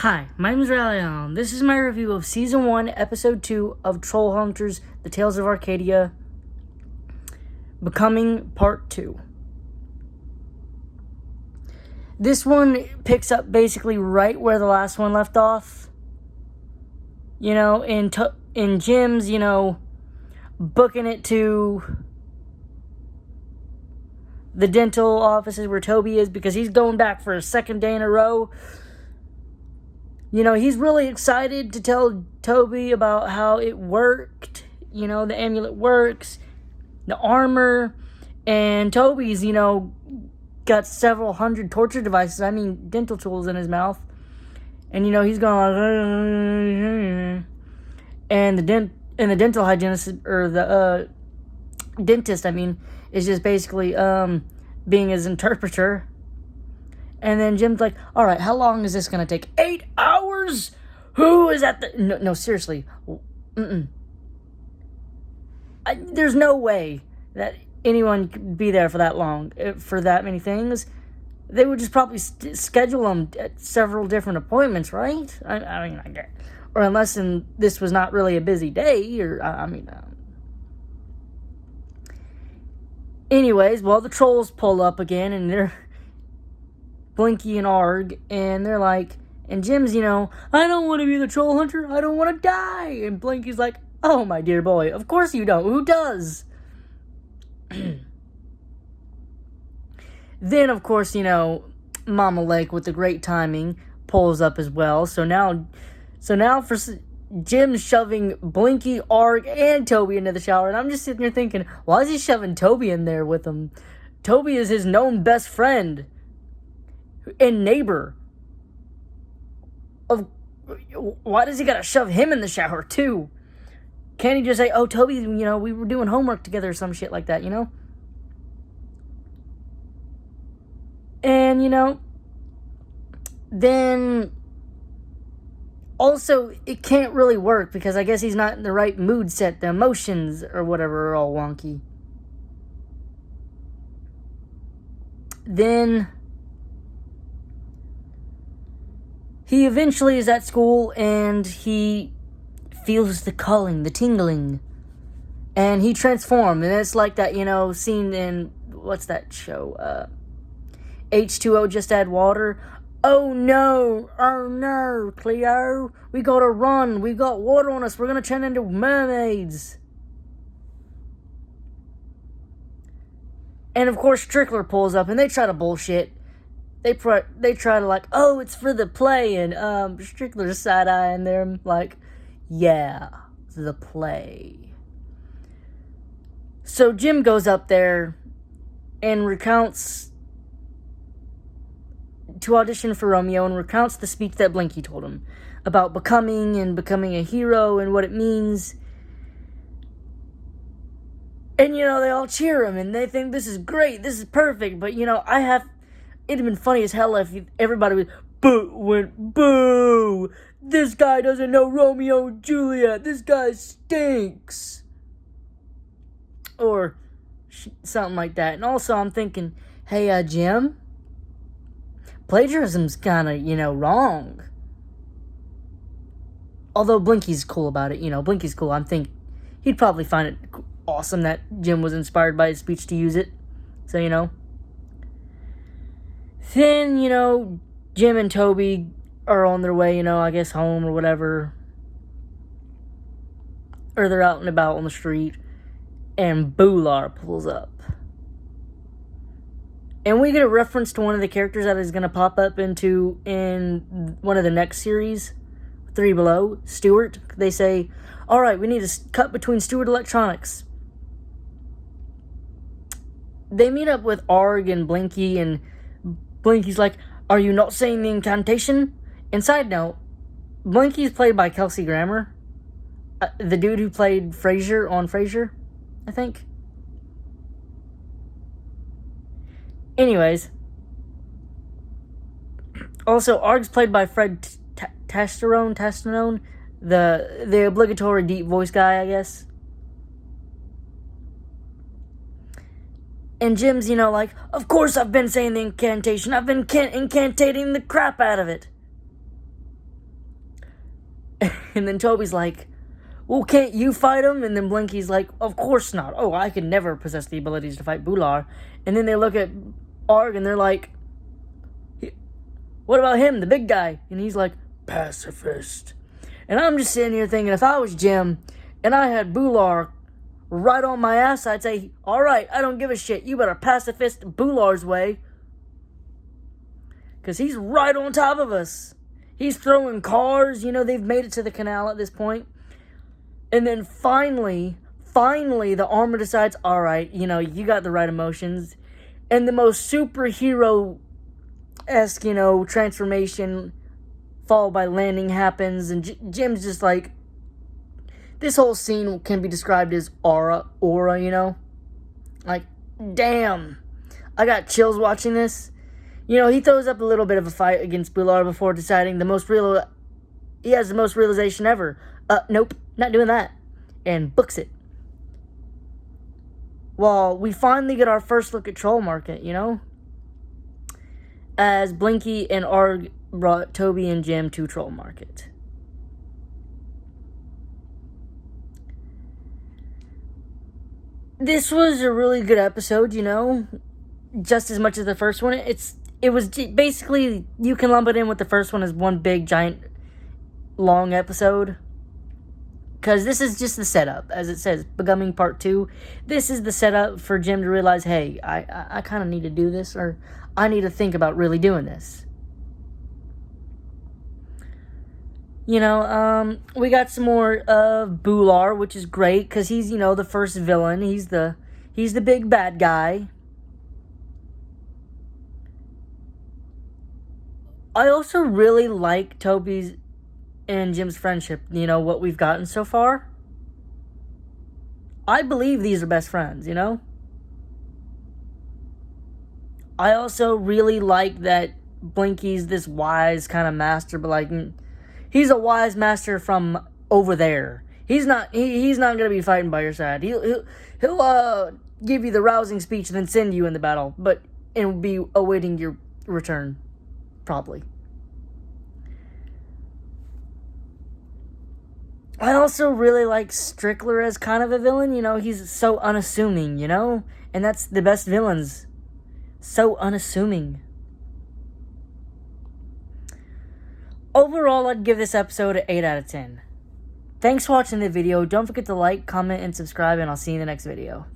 Hi, my name is Riley Allen. This is my review of Season 1, Episode 2 of Trollhunters, The Tales of Arcadia, Becoming Part 2. This one picks up basically right where the last one left off. You know, in Jim's, booking it to the dental offices where Toby is because he's going back for a second day in a row. You know, he's really excited to tell Toby about how it worked. You know, the amulet works, the armor, and Toby's, got several hundred torture devices, dental tools in his mouth. And, he's going like, and the dental hygienist, or the dentist, is just basically being his interpreter. And then Jim's like, all right, how long is this going to take? 8 hours? Who is at the... No, seriously. There's no way that anyone could be there for that long, for that many things. They would just probably schedule them at several different appointments, right? I get... Or unless this was not really a busy day, or, Anyways, well, the trolls pull up again, and they're... Blinky and Arg, and they're like, and Jim's, I don't want to be the troll hunter, I don't want to die, and Blinky's like, oh, my dear boy, of course you don't, who does? Then, of course, Mama Lake, with the great timing, pulls up as well, so now for Jim's shoving Blinky, Arg, and Toby into the shower, and I'm just sitting here thinking, why is he shoving Toby in there with him? Toby is his known best friend and neighbor. Why does he gotta shove him in the shower too? Can't he just say, oh, Toby, we were doing homework together or some shit like that, And, then also it can't really work because I guess he's not in the right mood set. The emotions or whatever are all wonky. Then he eventually is at school, and he feels the calling, the tingling. And he transforms, and it's like that, scene in, what's that show? H2O, Just Add Water. Oh no, Cleo. We gotta run, we got water on us, we're gonna turn into mermaids. And of course, Strickler pulls up, and they try to bullshit. They try to like, oh, it's for the play, and Strickler's side-eyeing them like, yeah, the play. So Jim goes up there and recounts to audition for Romeo, and recounts the speech that Blinky told him about becoming a hero and what it means. And, they all cheer him, and they think this is great, this is perfect, but, it'd have been funny as hell if everybody went, boo! This guy doesn't know Romeo and Juliet. This guy stinks. Or something like that. And also I'm thinking, hey, Jim, plagiarism's kind of, wrong. Although Blinky's cool about it, Blinky's cool. I'm thinking he'd probably find it awesome that Jim was inspired by his speech to use it. So, Then, Jim and Toby are on their way, I guess home or whatever. Or they're out and about on the street. And Boolar pulls up. And we get a reference to one of the characters that is going to pop up in one of the next series. 3 Below. Stewart. They say, alright, we need to cut between Stewart Electronics. They meet up with Arg and Blinky, and Blinky's like, are you not saying the incantation? And side note, Blinky's played by Kelsey Grammer. The dude who played Frasier on Frasier, I think. Anyways. Also, Arg's played by Fred Tastanone, the obligatory deep voice guy, I guess. And Jim's, like, of course I've been saying the incantation. I've been incantating the crap out of it. And then Toby's like, well, can't you fight him? And then Blinky's like, of course not. Oh, I could never possess the abilities to fight Bular. And then they look at Arg and they're like, what about him, the big guy? And he's like, pacifist. And I'm just sitting here thinking, if I was Jim and I had Bular right on my ass, I'd say, all right, I don't give a shit. You better pacifist Bular's way. Because he's right on top of us. He's throwing cars. You know, they've made it to the canal at this point. And then finally, the armor decides, all right, you know, you got the right emotions. And the most superhero-esque, you know, transformation followed by landing happens. And Jim's just like, this whole scene can be described as aura, you know? Like, damn. I got chills watching this. You know, he throws up a little bit of a fight against Bular before deciding he has the most realization ever. Nope, not doing that. And books it. Well, we finally get our first look at Troll Market, you know? As Blinky and Arg brought Toby and Jim to Troll Market. This was a really good episode, you know? Just as much as the first one. It was basically, you can lump it in with the first one as one big, giant, long episode. Because this is just the setup. As it says, Becoming Part 2. This is the setup for Jim to realize, hey, I kind of need to do this. Or I need to think about really doing this. You know, we got some more of Bular, which is great. Because he's, you know, the first villain. He's the big bad guy. I also really like Toby's and Jim's friendship, you know, what we've gotten so far. I believe these are best friends, you know? I also really like that Blinky's this wise kind of master, but like, he's a wise master from over there. He's not going to be fighting by your side. He'll give you the rousing speech and then send you in the battle, but and be awaiting your return, probably. I also really like Strickler as kind of a villain, you know, he's so unassuming, you know? And that's the best villains. So unassuming. Overall, I'd give this episode an 8 out of 10. Thanks for watching the video. Don't forget to like, comment, and subscribe, and I'll see you in the next video.